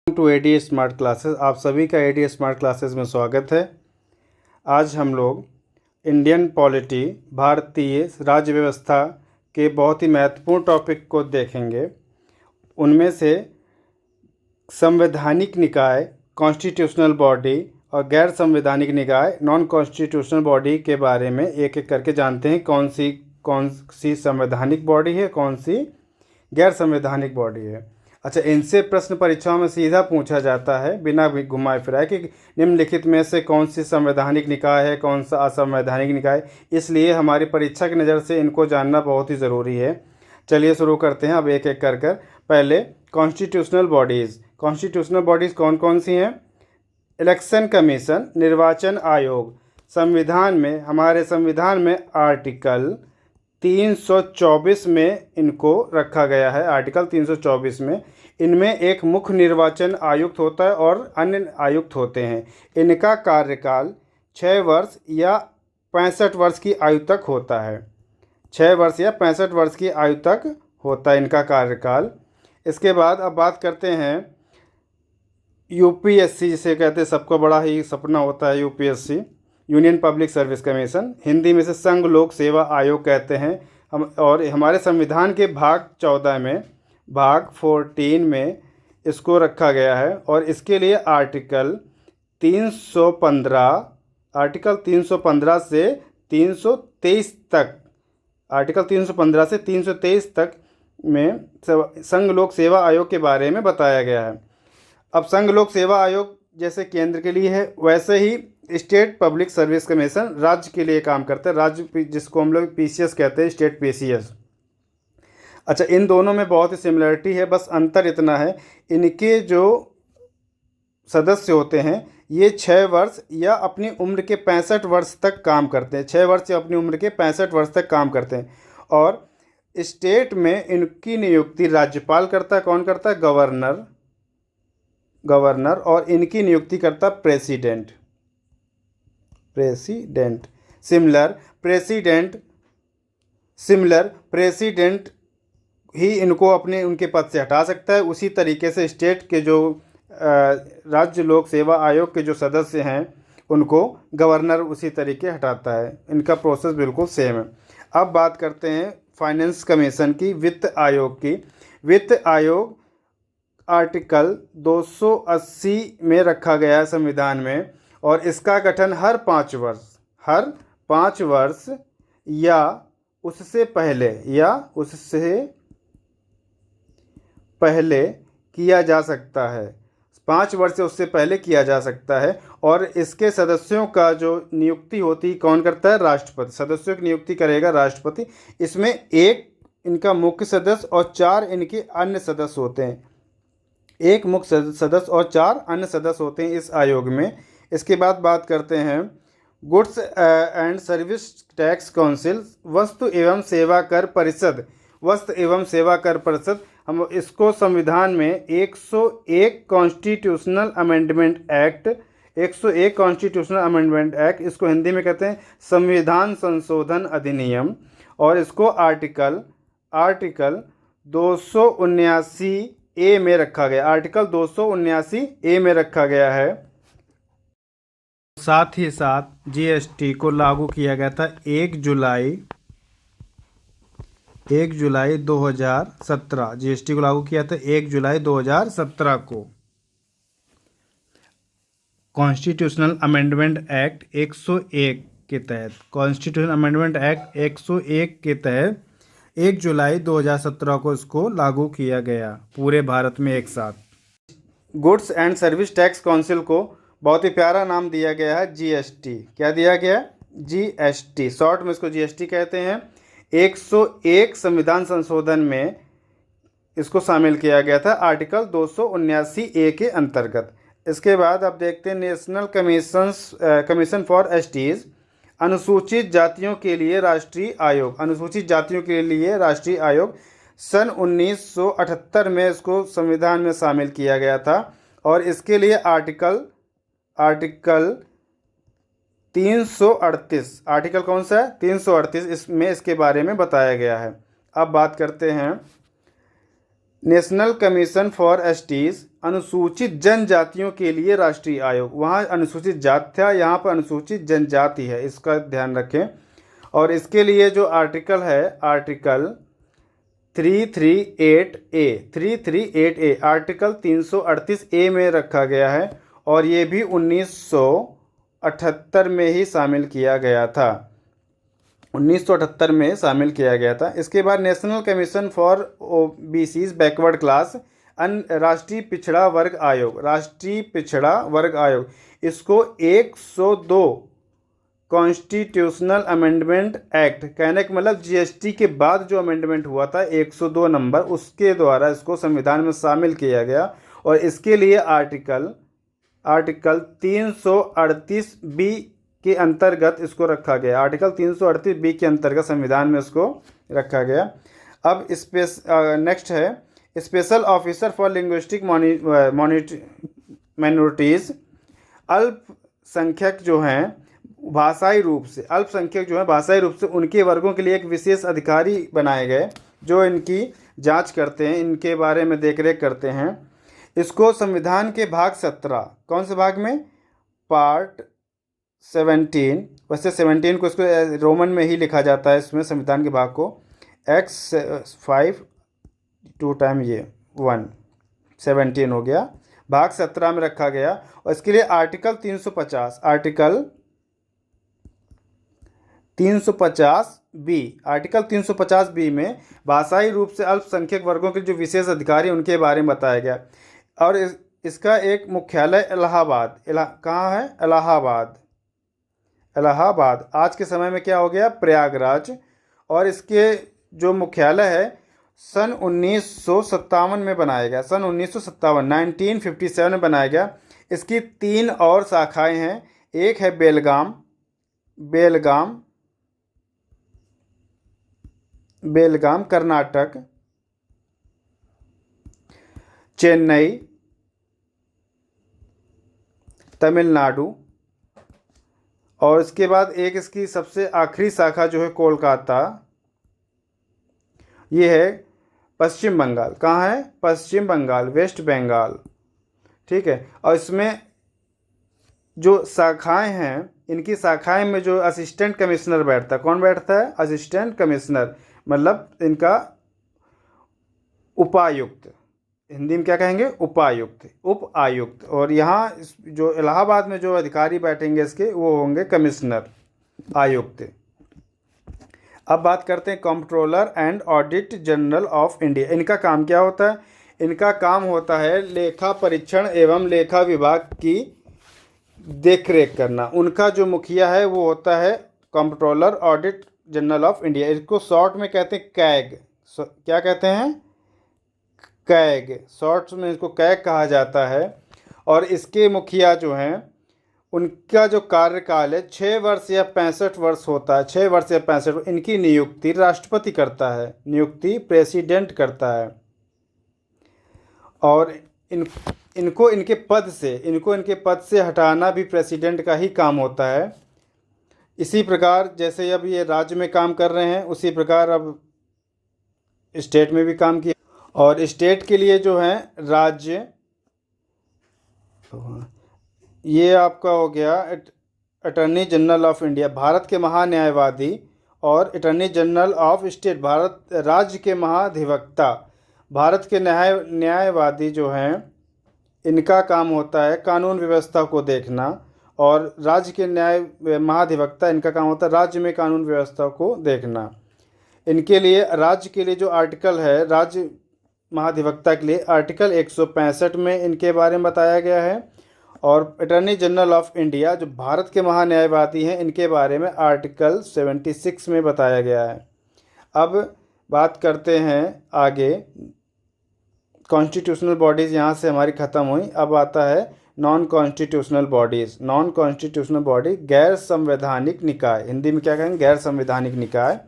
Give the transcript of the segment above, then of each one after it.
To AD smart classes. आप सभी का एडी स्मार्ट क्लासेस में स्वागत है। आज हम लोग इंडियन पॉलिटी, भारतीय राज्य व्यवस्था के बहुत ही महत्वपूर्ण टॉपिक को देखेंगे। उनमें से संवैधानिक निकाय, कॉन्स्टिट्यूशनल बॉडी, और गैर संवैधानिक निकाय, नॉन कॉन्स्टिट्यूशनल बॉडी के बारे में एक एक करके जानते हैं। कौन सी संवैधानिक बॉडी है, कौन सी गैर संवैधानिक बॉडी है। अच्छा, इनसे प्रश्न परीक्षाओं में सीधा पूछा जाता है बिना घुमाए फिराए कि निम्नलिखित में से कौन सी संवैधानिक निकाय है, कौन सा असंवैधानिक निकाय। इसलिए हमारी परीक्षा की नज़र से इनको जानना बहुत ही ज़रूरी है। चलिए शुरू करते हैं अब एक एक कर पहले कॉन्स्टिट्यूशनल बॉडीज़। कॉन्स्टिट्यूशनल बॉडीज़ कौन कौन सी हैं? इलेक्शन कमीशन, निर्वाचन आयोग। हमारे संविधान में आर्टिकल 324 में इनको रखा गया है। आर्टिकल 324 में इनमें एक मुख्य निर्वाचन आयुक्त होता है और अन्य आयुक्त होते हैं। इनका कार्यकाल 6 वर्ष या 65 वर्ष की आयु तक होता है। 6 वर्ष या 65 वर्ष की आयु तक होता है इनका कार्यकाल। इसके बाद अब बात करते हैं यूपीएससी, जिसे कहते हैं सबका बड़ा ही सपना होता है UPSC, union public service commission. Hindi में से संघ लोक सेवा आयोग कहते हैं। और हमारे संविधान के भाग 14 में, भाग 14 में इसको रखा गया है। और इसके लिए आर्टिकल 315 से 323 तक, आर्टिकल 315 से 323 तक में संघ लोक सेवा आयोग के बारे में बताया गया है। अब संघ लोक सेवा आयोग जैसे केंद्र के लिए है, वैसे ही स्टेट पब्लिक सर्विस कमीशन राज्य के लिए काम करता है। राज्य जिसको हम लोग पीसीएस कहते हैं, स्टेट पीसीएस। अच्छा, इन दोनों में बहुत ही सिमिलरिटी है, बस अंतर इतना है, इनके जो सदस्य होते हैं ये 6 वर्ष या अपनी उम्र के 65 वर्ष तक काम करते हैं। 6 वर्ष या अपनी उम्र के 65 वर्ष तक काम करते हैं। और स्टेट में इनकी नियुक्ति राज्यपाल करता है। कौन करता है? गवर्नर। और इनकी नियुक्ति करता प्रेसिडेंट। सिमिलर प्रेसिडेंट ही इनको उनके पद से हटा सकता है। उसी तरीके से स्टेट के जो राज्य लोक सेवा आयोग के जो सदस्य हैं उनको गवर्नर उसी तरीके हटाता है। इनका प्रोसेस बिल्कुल सेम है। अब बात करते हैं फाइनेंस कमीशन की, वित्त आयोग की। वित्त आयोग आर्टिकल 280 में रखा गया है संविधान में। और इसका गठन हर 5 वर्ष या उससे पहले किया जा सकता है। 5 वर्ष से उससे पहले किया जा सकता है। और इसके सदस्यों का जो नियुक्ति होती कौन करता है? राष्ट्रपति। सदस्यों की नियुक्ति करेगा राष्ट्रपति। इसमें 1 इनका मुख्य सदस्य और 4 इनके अन्य सदस्य होते हैं। 1 मुख्य सदस्य और 4 अन्य सदस्य होते हैं इस आयोग में। इसके बाद बात करते हैं goods and service tax council, वस्तु एवं सेवा कर परिषद। हम इसको संविधान में 101 कॉन्स्टिट्यूशनल अमेंडमेंट एक्ट, इसको हिंदी में कहते हैं संविधान संशोधन अधिनियम। और इसको आर्टिकल 279 ए में रखा गया। आर्टिकल 279 ए में रखा गया है। साथ ही साथ जीएसटी को लागू किया गया था 1 जुलाई 2017। जीएसटी को लागू किया था 1 जुलाई 2017 को। कॉन्स्टिट्यूशनल अमेंडमेंट एक्ट 101 के तहत, 1 जुलाई 2017 को इसको लागू किया गया पूरे भारत में एक साथ। Goods and service tax council को बहुत ही प्यारा नाम दिया गया है, जीएसटी। क्या दिया गया? जीएसटी। शॉर्ट में इसको जीएसटी कहते हैं। 101 संविधान संशोधन में इसको शामिल किया गया था आर्टिकल 279 ए के अंतर्गत। इसके बाद आप देखते हैं नेशनल कमीशन फॉर एसटीज, अनुसूचित जातियों के लिए राष्ट्रीय आयोग। सन 1978 में इसको संविधान में शामिल किया गया था। और इसके लिए आर्टिकल 338, आर्टिकल कौन सा है? 338, इसमें इसके बारे में बताया गया है। अब बात करते हैं नेशनल कमीशन फॉर एसटीज, अनुसूचित जनजातियों के लिए राष्ट्रीय आयोग। वहाँ अनुसूचित जाति था, यहाँ पर अनुसूचित जनजाति है, इसका ध्यान रखें। और इसके लिए जो आर्टिकल है, आर्टिकल 338A आर्टिकल 338A में रखा गया है, और ये भी 1978 में ही शामिल किया गया था, 1978 में शामिल किया गया था। इसके बाद national commission for OBCs backward class, राष्ट्रीय पिछड़ा वर्ग आयोग, राष्ट्रीय पिछड़ा वर्ग आयोग, इसको 102 कॉन्स्टिट्यूशनल अमेंडमेंट एक्ट, कहने का मतलब जीएसटी के बाद जो अमेंडमेंट हुआ था 102 नंबर, उसके द्वारा इसको संविधान में शामिल किया गया। और इसके लिए आर्टिकल 338 बी के अंतर्गत इसको रखा गया, आर्टिकल 338 बी के अंतर्गत संविधान में इसको रखा गया। अब नेक्स्ट है special officer for linguistic minorities, अल्पसंख्यक जो हैं भाषाई रूप से, अल्पसंख्यक जो है भाषाई रूप से, उनके वर्गों के लिए एक विशेष अधिकारी बनाए गए जो इनकी जांच करते हैं, इनके बारे में देखरेख करते हैं। इसको संविधान के भाग 17, कौन से भाग में, पार्ट 17, वैसे 17 को इसको रोमन में ही लिखा जाता है इसमें संविधान के भाग को, X5 2 टाइम ये 1 17 हो गया, भाग 17 में रखा गया। और इसके लिए आर्टिकल 350, आर्टिकल 350 आर्टिकल 350 में भाषाई रूप से अल्पसंख्यक वर्गों के जो विशेष अधिकारी उनके बारे में बताया गया। और इसका एक मुख्यालय इलाहाबाद, कहाँ है, इलाहाबाद, आज के समय में क्या हो गया, प्रयागराज। और इसके जो मुख्यालय है सन 1957 में बनाया गया, सन 1957 में बनाया गया। इसकी 3 और शाखाएं हैं, एक है बेलगाम कर्नाटक, चेन्नई तमिलनाडु, और इसके बाद एक इसकी सबसे आखिरी शाखा जो है कोलकाता, ये है पश्चिम बंगाल। कहाँ है, पश्चिम बंगाल, वेस्ट बंगाल, ठीक है। और इसमें जो शाखाएं हैं, इनकी शाखाएं में जो असिस्टेंट कमिश्नर बैठता है, कौन बैठता है, असिस्टेंट कमिश्नर, मतलब इनका उपायुक्त, हिंदी में क्या कहेंगे, उपायुक्त, उप आयुक्त। और यहाँ जो इलाहाबाद में जो अधिकारी बैठेंगे इसके, वो होंगे कमिश्नर, आयुक्त। अब बात करते हैं controller and audit general of India. इनका काम क्या होता है, इनका काम होता है लेखा परीक्षण एवं लेखा विभाग की देखरेख करना। उनका जो मुखिया है वो होता है controller audit general of India, इसको शॉर्ट में कहते हैं कैग। क्या कहते हैं, कैग, शॉर्ट में इसको कैग कहा जाता है। और इसके मुखिया जो हैं उनका जो कार्यकाल है 6 वर्ष या 65 वर्ष होता है, 6 वर्ष या 65। इनकी नियुक्ति राष्ट्रपति करता है, नियुक्ति प्रेसिडेंट करता है। और इनको इनके पद से हटाना भी प्रेसिडेंट का ही काम होता है। इसी प्रकार जैसे अब ये राज्य में काम कर रहे हैं, उसी प्रकार अब स्टेट में भी काम किया। और स्टेट के लिए जो है राज्य, ये आपका हो गया attorney general of India, Bharat के महान्यायवादी, और attorney general of state, Bharat राज्य के महाधिवक्ता। भारत के न्यायवादी जो हैं इनका काम होता है कानून व्यवस्था को देखना, और राज्य के न्याय महाधिवक्ता, इनका काम होता है राज्य में कानून व्यवस्था को देखना। इनके लिए राज्य के लिए जो आर्टिकल है राज्य महाधिवक्ता के लिए, आर्टिकल 165 में इनके बारे में बताया गया है। और अटॉर्नी जनरल ऑफ इंडिया जो भारत के महान्यायवादी हैं, इनके बारे में आर्टिकल 76 में बताया गया है। अब बात करते हैं आगे, कॉन्स्टिट्यूशनल बॉडीज़ यहाँ से हमारी ख़त्म हुई। अब आता है non constitutional bodies. Non constitutional body, गैर संवैधानिक निकाय, हिंदी में क्या कहेंगे, गैर संवैधानिक निकाय।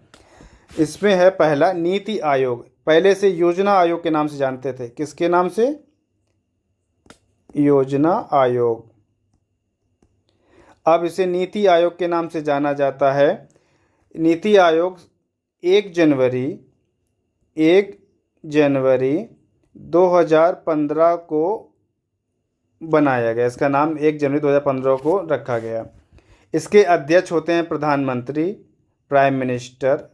इसमें है पहला नीति आयोग, पहले से योजना आयोग के नाम से जानते थे, किसके नाम से, योजना आयोग। अब इसे नीति आयोग के नाम से जाना जाता है। नीति आयोग 1 जनवरी 2015 को बनाया गया। इसका नाम 1 जनवरी 2015 को रखा गया। इसके अध्यक्ष होते हैं प्रधानमंत्री, प्राइम मिनिस्टर,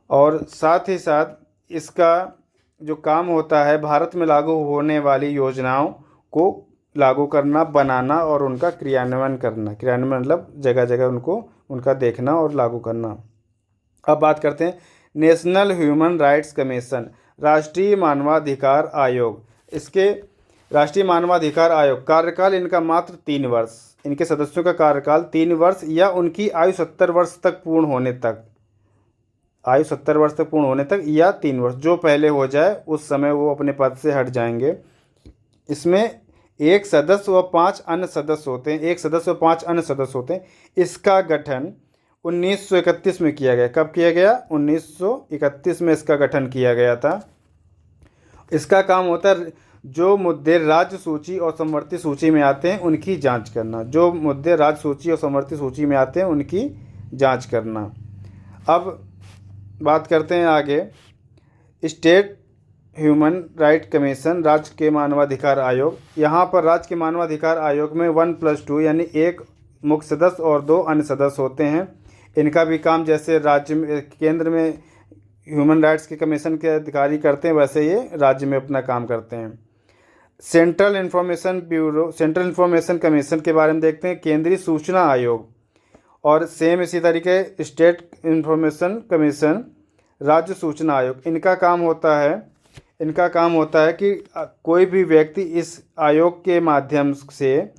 और साथ ही साथ इसका जो काम होता है भारत में लागू होने वाली योजनाओं को लागू करना, बनाना और उनका क्रियान्वयन करना। क्रियान्वयन मतलब जगह जगह उनका देखना और लागू करना। अब बात करते हैं नेशनल ह्यूमन राइट्स कमीशन, राष्ट्रीय मानवाधिकार आयोग। इसके राष्ट्रीय मानवाधिकार आयोग कार्यकाल इनका मात्र 3 वर्ष। इनके सदस्यों का कार्यकाल 3 वर्ष या उनकी आयु 70 वर्ष तक पूर्ण होने तक, आयु 70 वर्ष तक पूर्ण होने तक या 3 वर्ष, जो पहले हो जाए उस समय वो अपने पद से हट जाएंगे। इसमें 1 सदस्य व 5 अन्य सदस्य होते हैं। 1 सदस्य व 5 अन्य सदस्य होते हैं। इसका गठन 1931 में किया गया। कब किया गया? 1931 में इसका गठन किया गया था। इसका काम होता है जो मुद्दे राज्य सूची और समवर्ती सूची में आते हैं उनकी जांच करना। जो मुद्दे राज्य सूची और समवर्ती सूची में आते हैं उनकी जांच करना। अब बात करते हैं आगे स्टेट ह्यूमन राइट कमीशन, राज्य के मानवाधिकार आयोग। यहाँ पर राज्य के मानवाधिकार आयोग में 1+2 यानी 1 मुख्य सदस्य और 2 अन्य सदस्य होते हैं। इनका भी काम जैसे राज्य में, केंद्र में ह्यूमन राइट्स के कमीशन के अधिकारी करते हैं, वैसे ये राज्य में अपना काम करते हैं। Central information bureau, central information commission के बारे में देखते हैं। केंद्रीय सूचना आयोग और सेम इसी तरीके स्टेट इंफॉर्मेशन कमीशन, राज्य सूचना आयोग। इनका काम होता है कि कोई भी व्यक्ति इस आयोग के माध्यम से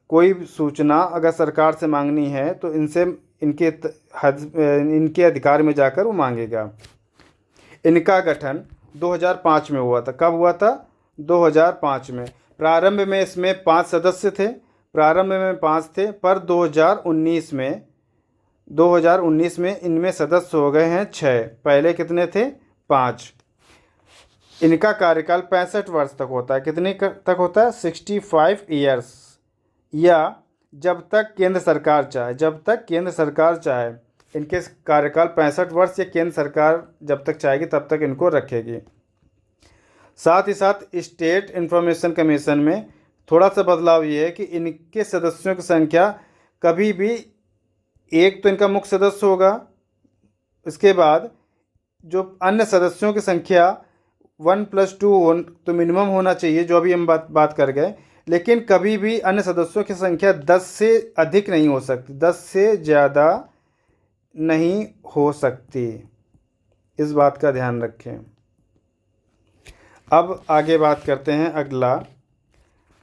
कोई सूचना अगर सरकार से मांगनी है तो इनके अधिकार में जाकर वो मांगेगा। इनका गठन 2005 में हुआ था। कब हुआ था? 2005 में। प्रारंभ में इसमें 5 सदस्य थे, पर 2019 में इनमें सदस्य हो गए हैं 6। पहले कितने थे? 5। इनका कार्यकाल 65 वर्ष तक होता है। कितने तक होता है? 65 ईयर्स, या जब तक केंद्र सरकार चाहे। इनके कार्यकाल 65 वर्ष या केंद्र सरकार जब तक चाहेगी तब तक इनको रखेगी। साथ ही साथ स्टेट इंफॉर्मेशन कमीशन में थोड़ा सा बदलाव ये है कि इनके सदस्यों की संख्या कभी भी, एक तो इनका मुख्य सदस्य होगा, इसके बाद जो अन्य सदस्यों की संख्या 1+2 तो मिनिमम होना चाहिए, जो अभी हम बात कर गए। लेकिन कभी भी अन्य सदस्यों की संख्या 10 से अधिक नहीं हो सकती, 10 से ज़्यादा नहीं हो सकती। इस बात का ध्यान रखें। अब आगे बात करते हैं अगला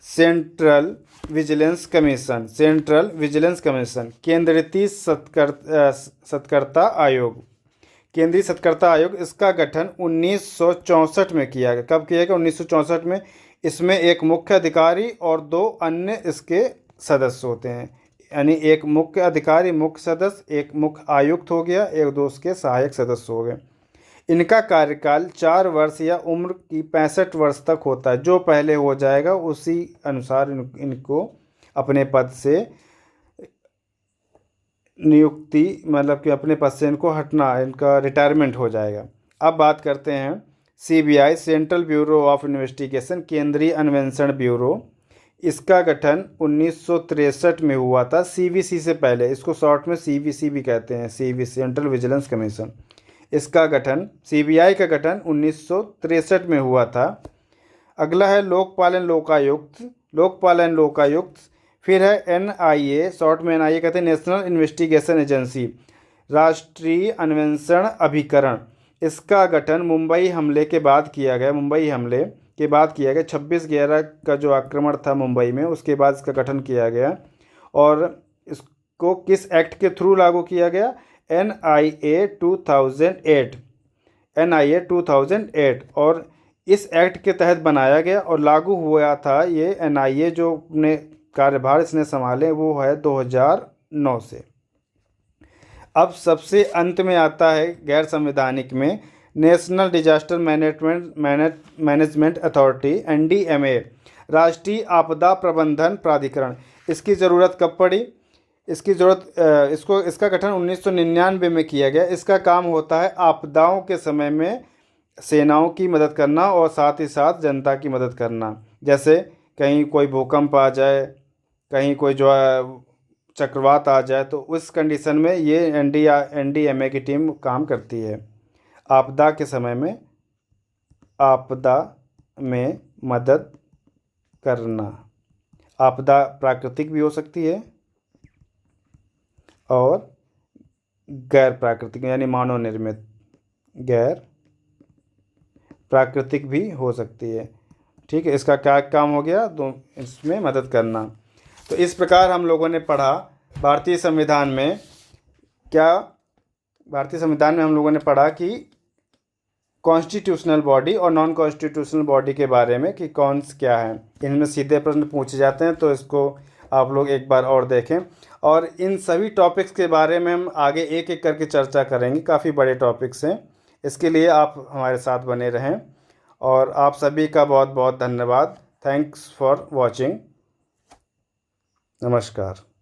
सेंट्रल विजिलेंस कमीशन। केंद्रीय सत्कर्ता आयोग। केंद्रीय सत्कर्ता आयोग, इसका गठन 1964 में किया गया। कब किया गया? 1964 में। इसमें 1 मुख्य अधिकारी और 2 अन्य इसके सदस्य होते हैं, यानी 1 मुख्य अधिकारी, मुख्य सदस्य, 1 मुख्य आयुक्त हो गया, 1-2 उसके सहायक सदस्य हो गए। इनका कार्यकाल 4 वर्ष या उम्र की 65 वर्ष तक होता है। जो पहले हो जाएगा उसी अनुसार इनको अपने पद से नियुक्ति, मतलब कि अपने पद से इनको हटना, इनका रिटायरमेंट हो जाएगा। अब बात करते हैं CBI, central bureau of investigation, केंद्रीय अन्वेषण ब्यूरो। इसका गठन 1963 में हुआ था, CVC से पहले। इसको शॉर्ट में CVC भी कहते हैं, CVC सेंट्रल विजिलेंस कमीशन। इसका गठन, CBI का गठन 1963 में हुआ था। अगला है लोकपालन लोकायुक्त। फिर है NIA, शॉर्ट में NIA कहते हैं, नेशनल इन्वेस्टिगेशन एजेंसी, राष्ट्रीय अन्वेषण अभिकरण। इसका गठन मुंबई हमले के बाद किया गया। 26/11 का जो आक्रमण था मुंबई में, उसके बाद इसका गठन किया गया। और इसको किस एक्ट के थ्रू लागू किया गया? NIA 2008। और इस एक्ट के तहत बनाया गया और लागू हुआ था। ये NIA जो अपने कार्यभार इसने संभाले वो है 2009 से। अब सबसे अंत में आता है गैर संवैधानिक में national disaster management authority, NDMA, राष्ट्रीय आपदा प्रबंधन प्राधिकरण। इसकी ज़रूरत कब पड़ी? इसकी ज़रूरत इसका गठन 1999 में किया गया। इसका काम होता है आपदाओं के समय में सेनाओं की मदद करना और साथ ही साथ जनता की मदद करना। जैसे कहीं कोई भूकंप आ जाए, कहीं कोई जो है चक्रवात आ जाए, तो उस कंडीशन में ये एनडीएमए की टीम काम करती है। आपदा के समय में आपदा में मदद करना। आपदा प्राकृतिक भी हो सकती है और गैर प्राकृतिक यानी मानव निर्मित, गैर प्राकृतिक भी हो सकती है। ठीक है, इसका क्या काम हो गया? तो इसमें मदद करना। तो इस प्रकार हम लोगों ने पढ़ा भारतीय संविधान में हम लोगों ने पढ़ा कि कॉन्स्टिट्यूशनल बॉडी और नॉन कॉन्स्टिट्यूशनल बॉडी के बारे में कि कौन क्या है। इनमें सीधे प्रश्न पूछे जाते हैं, तो इसको आप लोग एक बार और देखें। और इन सभी टॉपिक्स के बारे में हम आगे एक एक करके चर्चा करेंगे। काफ़ी बड़े टॉपिक्स हैं, इसके लिए आप हमारे साथ बने रहें। और आप सभी का बहुत बहुत धन्यवाद। Thanks for watching. नमस्कार।